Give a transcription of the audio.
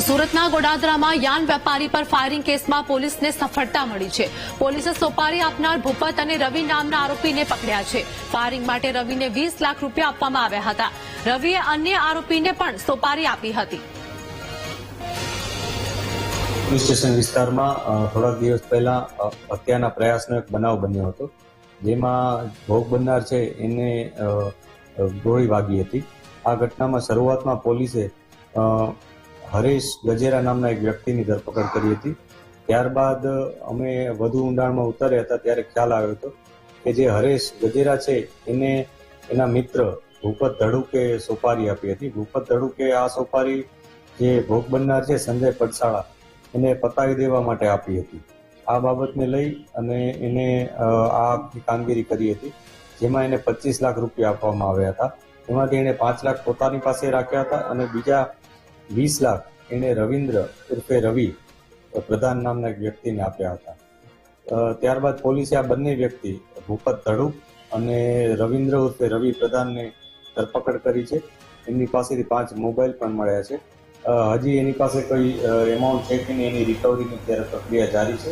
સુરતના ગોડાદરામાં યાન વેપારી પર ફાયરિંગ કેસમાં પોલીસને સફળતા મળી છે। પોલીસે સોપારી આપનાર ભૂપત અને રવિ નામના આરોપીને પકડ્યા છે। ફાયરિંગ માટે રવિને 20 લાખ રૂપિયા આપવામાં આવ્યા હતા। રવિએ અન્ય આરોપીને પણ સોપારી આપી હતી। પોલીસ સ્ટેશન વિસ્તારમાં થોડા દિવસ પહેલા હત્યાના પ્રયાસનો એક બનાવ બન્યો હતો, જેમાં ભોગ બનનાર છે એને ગોળી વાગી હતી। આ ઘટનામાં શરૂઆતમાં પોલીસે હરેશ ગજેરા નામના એક વ્યક્તિની ધરપકડ કરી હતી। ત્યારબાદ અમે વધુ ઊંડાણમાં ઉતર્યા હતા ત્યારે ખ્યાલ આવ્યો હતો કે જે હરેશ ગજેરા છે એને એના મિત્ર ભૂપત ધડુકે સોપારી આપી હતી। ભૂપત ધડુકે આ સોપારી જે ભોગ બનનાર છે સંજય પડસાળા એને પતાવી દેવા માટે આપી હતી। આ બાબતને લઈ અને એને આ કામગીરી કરી હતી, જેમાં એને 25 લાખ રૂપિયા આપવામાં આવ્યા હતા। એમાંથી એને 5 લાખ પોતાની પાસે રાખ્યા હતા અને બીજા 20 લાખ એને રવિન્દ્ર ઉર્ફે રવિ પ્રધાન નામના એક વ્યક્તિને આપ્યા હતા। ત્યારબાદ પોલીસે આ બંને વ્યક્તિ ભૂપત ધડુક અને રવિન્દ્ર ઉર્ફે રવિ પ્રધાનને ધરપકડ કરી છે। એમની પાસેથી 5 મોબાઈલ પણ મળ્યા છે। હજી એની પાસે કોઈ એમાઉન્ટ છે કે નહીં એની રિકવરીની અત્યારે પ્રક્રિયા જારી છે।